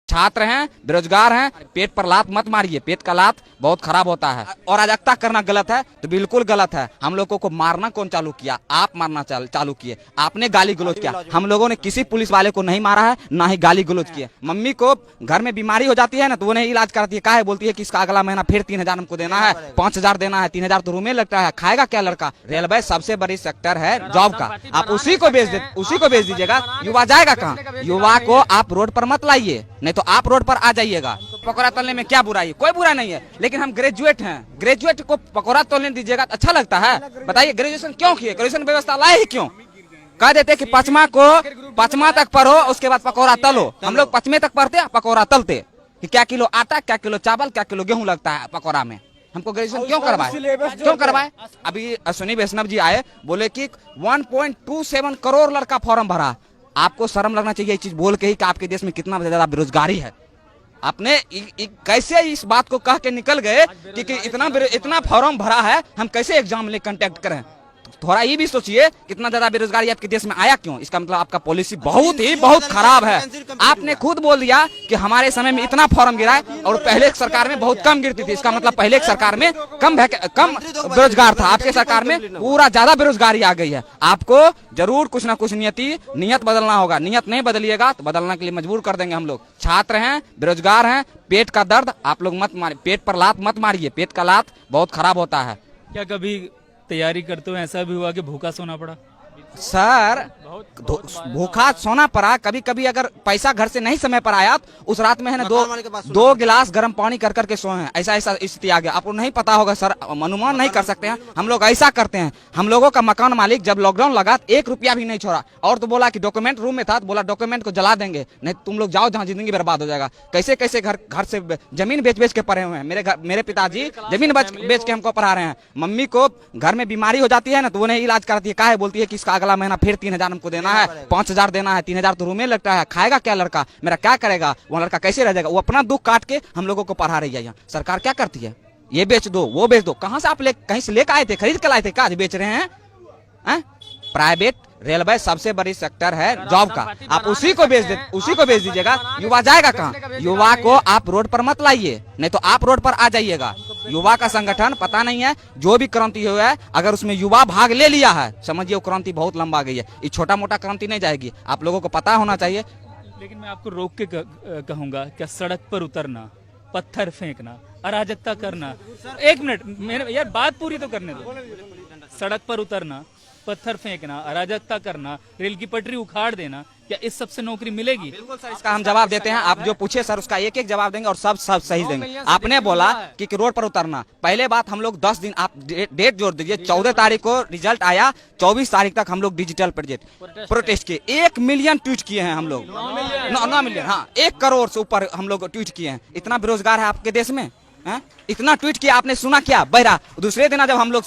छात्र हैं, बेरोजगार हैं, पेट पर लात मत मारिए, पेट का लात बहुत खराब होता है। और अराजकता करना गलत है तो बिल्कुल गलत है। हम लोगों को मारना कौन चालू किया? आप मारना चालू किए, आपने गाली गलौज किया। हम लोगों ने किसी पुलिस वाले को नहीं मारा है, ना ही गाली गलौज किया। मम्मी को घर में बीमारी हो जाती है ना, तो वो नहीं इलाज कराती है, काहे बोलती है कि इसका अगला महीना फिर 3,000 हमको देना है, 5,000 देना है, 3,000 तो रूम में लगता है, खाएगा क्या लड़का? रेलवे सबसे बड़ी सेक्टर है जॉब का, आप उसी को भेज दीजिएगा। युवा जाएगा कहाँ? युवा को आप रोड पर मत लाइए, नहीं तो आप रोड पर आ जाइएगा। पकौड़ा तलने में क्या बुराई? कोई बुरा नहीं है, लेकिन हम ग्रेजुएट हैं, ग्रेजुएट को पकौड़ा तलने दीजिएगा तो अच्छा लगता है? बताइए, ग्रेजुएशन क्यों किए? ग्रेजुएशन व्यवस्था लाए ही क्यों? कह देते कि पचमा तक पढ़ो, उसके बाद पकौड़ा तलो। हम लोग 5वें तक पढ़ते पकौड़ा तलते कि क्या किलो आटा, क्या किलो चावल, क्या किलो गेहूं लगता है पकौड़ा में। हमको ग्रेजुएशन क्यों करवाए? अभी अश्विनी वैष्णव जी आए, बोले कि 1.27 करोड़ लड़का फॉर्म भरा। आपको शर्म लगना चाहिए इस चीज बोल के ही कि आपके देश में कितना ज्यादा बेरोजगारी है। आपने कैसे इस बात को कह के निकल गए कि इतना फॉर्म भरा है, हम कैसे एग्जाम ले कंटेक्ट करें? थोड़ा ये भी सोचिए, कितना ज्यादा बेरोजगारी आपके देश में आया क्यों? इसका मतलब आपका पॉलिसी बहुत खराब है। आपने खुद बोल दिया कि हमारे समय में इतना फॉर्म गिरा है और पहले सरकार में बहुत कम गिरती थी। इसका मतलब पहले सरकार में कम बेरोजगार था, आपके सरकार में पूरा ज्यादा बेरोजगारी आ गई है। आपको जरूर कुछ ना कुछ नियत बदलना होगा। नियत नहीं बदलिएगा तो बदलने के लिए मजबूर कर देंगे हम लोग। छात्र हैं, बेरोजगार हैं, पेट का दर्द आप लोग मत मारिए, पेट पर लात मत मारिए, पेट का लात बहुत खराब होता है। क्या कभी तैयारी करते हुए ऐसा भी हुआ कि भूखा सोना पड़ा? सर, भूखा सोना पड़ा। कभी कभी अगर पैसा घर से नहीं समय पर आया तो उस रात में है ना दो गिलास गर्म पानी कर करके सोए हैं। ऐसा स्थिति आ गया। आपको नहीं पता होगा सर, अनुमान नहीं कर सकते हैं। हम लोग ऐसा करते हैं। हम लोगों का मकान मालिक जब लॉकडाउन लगा 1 रुपया भी नहीं छोड़ा, और तो बोला कि डॉक्यूमेंट रूम में था, तो बोला डॉक्यूमेंट को जला देंगे, नहीं तुम लोग जाओ जहाँ जिंदगी बर्बाद हो जाएगा। कैसे कैसे घर से जमीन बेच के पढ़े हुए हैं। मेरे पिताजी जमीन बेच के हमको पढ़ा रहे हैं। मम्मी को घर में बीमारी हो जाती है ना, तो वो नहीं इलाज कराती है, काहे बोलती है कि इसका अगला महीना फिर 3,000 हमको देना है, 5,000 देना है, 3,000 तो रूम में लगता है, खाएगा क्या लड़का? मेरा क्या करेगा? वो लड़का कैसे रह जाएगा? वो अपना दुख काट के हम लोगों को पढ़ा रही है। यहाँ सरकार क्या करती है? ये बेच दो, वो बेच दो। कहाँ से आप कहीं से लेकर आए थे? खरीद कर लाए थे? क्या बेच रहे हैं? प्राइवेट रेलवे सबसे बड़ी सेक्टर है जॉब का, आप उसी को भेज दीजिएगा। युवा जाएगा कहाँ? युवा को आप रोड पर मत लाइए, नहीं तो आप रोड पर आ जाइएगा। युवा का संगठन पता नहीं है, जो भी क्रांति हुआ है, अगर उसमें युवा भाग ले लिया है, समझिए वो क्रांति बहुत लंबा गई है। ये छोटा मोटा क्रांति नहीं जाएगी, आप लोगों को पता होना चाहिए। लेकिन मैं आपको रोक के कहूंगा, क्या सड़क पर उतरना, पत्थर फेंकना, अराजकता करना, 1 मिनट मेरे यार बात पूरी तो करने दो। सड़क पर उतरना, पत्थर फेंकना, अराजकता करना, रेल की पटरी उखाड़ देना, क्या इस सब से नौकरी मिलेगी? बिल्कुल सर, इसका हम जवाब देते हैं। आप जो पूछे सर उसका एक जवाब देंगे और सब सही देंगे। आपने बोला कि रोड पर उतरना, पहले बात हम लोग 10 दिन, आप डेट जोड़ दीजिए। 14 तारीख को रिजल्ट आया, 24 तारीख तक हम लोग डिजिटल प्रोटेस्ट किए। 1 मिलियन ट्वीट किए हैं हम लोग, 9 मिलियन, हाँ 1 करोड़ से ऊपर हम लोग ट्वीट किए हैं। इतना बेरोजगार है आपके देश में? इतना ट्वीट किया, आपने सुना क्या? बहरा दूसरे दिन जब हम लोग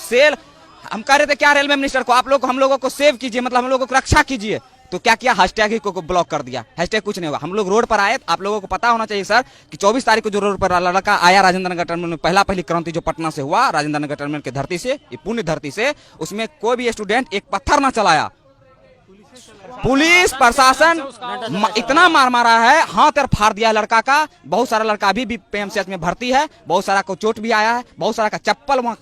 हम कह रहे थे क्या रेलवे मिनिस्टर को, आप लोग हम लोगों को सेव कीजिए, मतलब हम लोगों को रक्षा कीजिए, तो क्या किया? हैशटैग ही को ब्लॉक कर दिया। हैशटैग कुछ नहीं होगा। हम लोग रोड पर आए, आप लोगों को पता होना चाहिए सर कि 24 तारीख को जो रोड पर लड़का आया राजेंद्र नगर टर्मिनल में, पहली क्रांति जो पटना से हुआ, राजेंद्र नगर टर्मिनल की धरती से, पुण्य धरती से, उसमें कोई भी स्टूडेंट एक पत्थर ना चलाया। पुलिस प्रशासन इतना मारा है, हाथ और फाड़ दिया लड़का का। बहुत सारा लड़का अभी भी पीएमसीएच में भर्ती है, बहुत सारा को चोट भी आया है, बहुत सारा का चप्पल वहाँ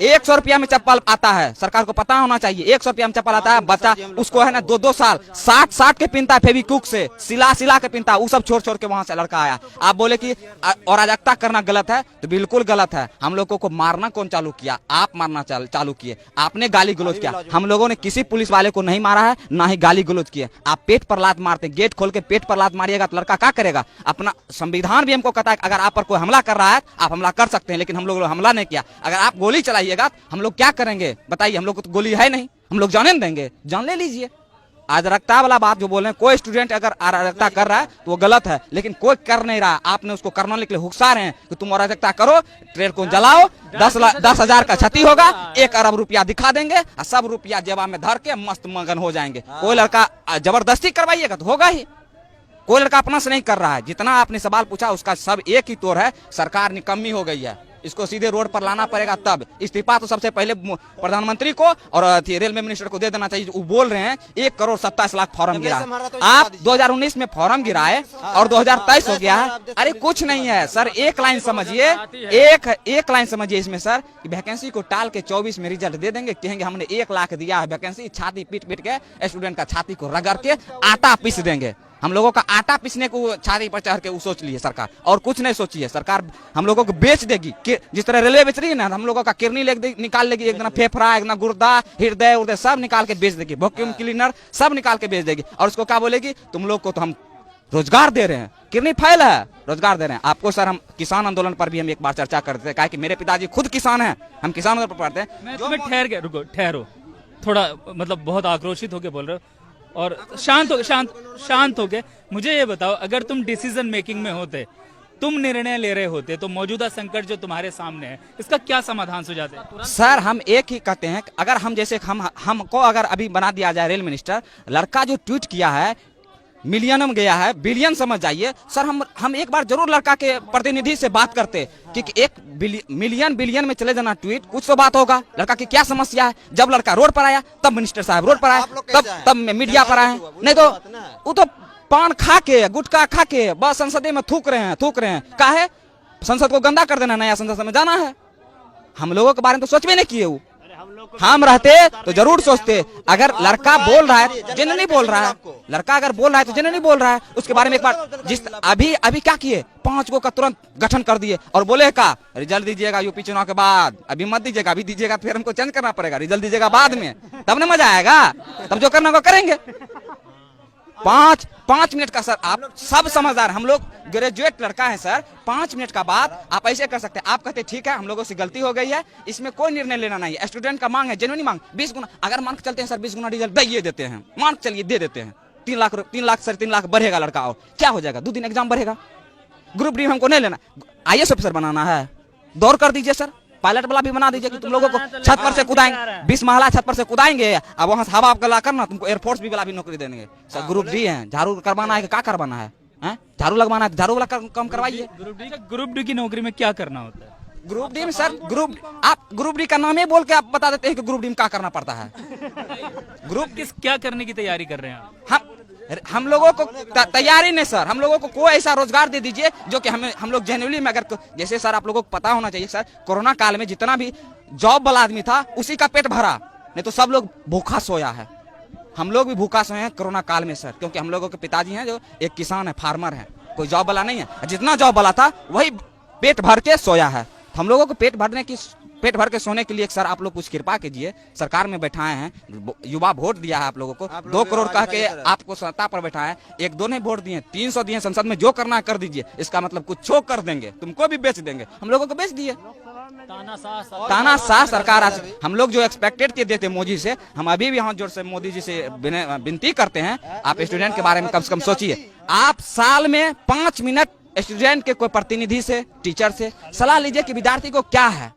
100 रुपया में चप्पल आता है। सरकार को पता होना चाहिए, 100 रुपया में चप्पल आता है। बच्चा उसको है ना 2-2 साल 60 के पिनता है, फेविक्विक से सिला के पिनता है, वो सब छोड़ के वहां से लड़का आया। आप बोले कि अराजकता करना गलत है, तो बिल्कुल गलत है। हम लोगों को मारना कौन चालू किया? आप मारना चालू किए, आपने गाली गलौज किया। हम लोगों ने किसी पुलिस वाले को नहीं मारा है, ना ही गाली गलौज किया। आप पेट पर लात मारते, गेट खोल के पेट पर लात मारिएगा तो लड़का क्या करेगा? अपना संविधान भी हमको कहता है अगर आप पर कोई हमला कर रहा है आप हमला कर सकते हैं, लेकिन हम लोग हमला नहीं किया। अगर आप गोली चलाइएगा हम लोग क्या करेंगे बताइए? हम लोग को तो गोली है नहीं, हम लोग जाने देंगे? जान ले लीजिए। अराजकता वाला बात जो बोल रहे हैं, कोई स्टूडेंट अगर अराजकता कर रहा है तो वो गलत है, लेकिन कोई कर नहीं रहा। आपने उसको करने के लिए हुक्सा रहे हैं कि तुम अराजकता करो, ट्रेन को जलाओ, 10,000 का क्षति होगा, 1 अरब रुपया दिखा देंगे और सब रुपया जेबा में धर के मस्त मगन हो जाएंगे। कोई लड़का जबरदस्ती करवाइएगा तो होगा ही, कोई लड़का अपना से नहीं कर रहा है। जितना आपने सवाल पूछा उसका सब एक ही तोड़ है, सरकार निकम्मी हो गई है। इसको सीधे रोड पर लाना पड़ेगा। तब इस्तीफा तो सबसे पहले प्रधानमंत्री को और रेलवे मिनिस्टर को दे देना चाहिए। वो बोल रहे हैं 1,27,00,000 फॉर्म गिरा। आप 2019 में फॉर्म गिराए और 2023 हो गया है। अरे कुछ नहीं है सर, एक लाइन समझिए, एक लाइन समझिए इसमें सर, वैकेंसी को टाल के 24 में रिजल्ट दे देंगे, कहेंगे हमने 1 लाख दिया है वैकेंसी, छाती पीट पीट के स्टूडेंट का छाती को रगड़ के आटा पीस देंगे। हम लोगों का आटा पीसने को छाती पर चढ़ के वो सोच ली है सरकार, और कुछ नहीं सोची है सरकार। हम लोगों को बेच देगी, जिस तरह रेलवे बेच रही है ना, हम लोगों का किडनी निकाल लेगी, एक दिन फेफड़ा, एक दिन गुर्दा, हृदय उर्दय सब निकाल के बेच देगी, वैक्यूम क्लीनर सब निकाल के बेच देगी। और उसको क्या बोलेगी, तुम लोग को तो हम रोजगार दे रहे हैं, किडनी फाइल है, रोजगार दे रहे हैं आपको। सर हम किसान आंदोलन पर भी हम एक बार चर्चा करते हैं, कहा कि मेरे पिताजी खुद किसान हैं, हम किसान आंदोलन पर पढ़ते हैं। तुम्हें ठहर के रुको, ठहरो थोड़ा, मतलब बहुत आक्रोशित होके बोल रहे हो और शांत हो के मुझे ये बताओ, अगर तुम डिसीजन मेकिंग में होते, तुम निर्णय ले रहे होते, तो मौजूदा संकट जो तुम्हारे सामने है इसका क्या समाधान सुझाते? सर हम एक ही कहते हैं, अगर हम जैसे हमको अगर अभी बना दिया जाए रेल मिनिस्टर, लड़का जो ट्वीट किया है मिलियन में गया है, बिलियन समझ जाइए सर। हम एक बार जरूर लड़का के प्रतिनिधि से बात करते कि एक मिलियन बिलियन में चले जाना ट्वीट, कुछ तो बात होगा, लड़का की क्या समस्या है। जब लड़का रोड पर आया तब मिनिस्टर साहब रोड पर आए, तब मीडिया पर आए, नहीं तो वो तो पान खा के गुटखा खा के बस संसद में थूक रहे हैं। काहे संसद को गंदा कर देना, नया संसद में जाना है। हम लोगों के बारे में तो सोच भी नहीं किए। हम रहते तो जरूर सोचते। अगर लड़का बोल रहा है, जेन्युइनली बोल रहा है, लड़का अगर बोल रहा है तो जेन्युइनली बोल रहा है, उसके बारे में एक बार जिस अभी क्या किए, 5 गो का तुरंत गठन कर दिए और बोले का रिजल्ट दीजिएगा यूपी चुनाव के बाद, अभी मत दीजिएगा, अभी दीजिएगा फिर हमको चेंज करना पड़ेगा, रिजल्ट दीजिएगा बाद में, तब ना मजा आएगा, तब जो करना वो करेंगे। 5 मिनट का सर, आप सब समझदार, हम लोग ग्रेजुएट लड़का है सर, 5 मिनट का बात आप ऐसे कर सकते हैं। आप कहते ठीक है हम लोगों से गलती हो गई है, इसमें कोई निर्णय लेना नहीं है, स्टूडेंट का मांग है, जेन्युइन मांग, 20 गुना, अगर मान के चलते हैं सर 20 गुना रिजल्ट दे देते हैं, मान के चलिए दे देते हैं, 3 लाख बढ़ेगा लड़का, और क्या हो जाएगा, 2 दिन एग्जाम बढ़ेगा। ग्रुप डी हमको नहीं लेना, IAS ऑफिसर बनाना है, दौड़ कर दीजिए सर, पायलट वाला भी बना दीजिए कि तुम लोगों को छत पर से कूदाएंगे, 20 महला छत पर से कूदाएंगे, अब वहां से हवा आपका ला करना, तुमको एयरफोर्स भी वाला भी नौकरी देंगे सर। ग्रुप डी है, झाड़ू करवाना है कि क्या करवाना है, झाड़ू लगवाना है, झाड़ू वाला काम करवाइए। ग्रुप डी की नौकरी में क्या करना होता है? ग्रुप डी में सर, आप ग्रुप डी का नाम ही बोल के आप बता देते हैं कि ग्रुप डी में क्या करना पड़ता है। क्या करने की तैयारी कर रहे हैं हम लोगों को तैयारी नहीं सर, हम लोगों को कोई ऐसा रोजगार दे दीजिए जो कि हम लोग जेन्युइनली में, अगर जैसे सर आप लोगों को पता होना चाहिए सर, कोरोना काल में जितना भी जॉब वाला आदमी था उसी का पेट भरा, नहीं तो सब लोग भूखा सोया है। हम लोग भी भूखा सोए हैं कोरोना काल में सर, क्योंकि हम लोगों के पिताजी हैं जो एक किसान है, फार्मर है, कोई जॉब वाला नहीं है। जितना जॉब वाला था वही पेट भर के सोया है। हम लोगों को पेट भर के सोने के लिए सर आप लोग कुछ कृपा कीजिए, सरकार में बैठाए हैं, युवा वोट दिया है आप लोगों को, 2 करोड़ कह के आपको सत्ता पर बैठाए, 1-2 नहीं वोट दिए, 300 दिए संसद में, जो करना कर दीजिए। इसका मतलब कुछ छो कर देंगे, तुमको भी बेच देंगे, हम लोगों को बेच दिए। तानाशाह सरकार आज हम लोग जो एक्सपेक्टेड के देते मोदी से, हम अभी भी हाथ जोड़ से मोदी जी से विनती करते हैं, आप स्टूडेंट के बारे में कम से कम सोचिए। आप साल में 5 मिनट स्टूडेंट के कोई प्रतिनिधि से, टीचर से सलाह लीजिए कि विद्यार्थी को क्या है,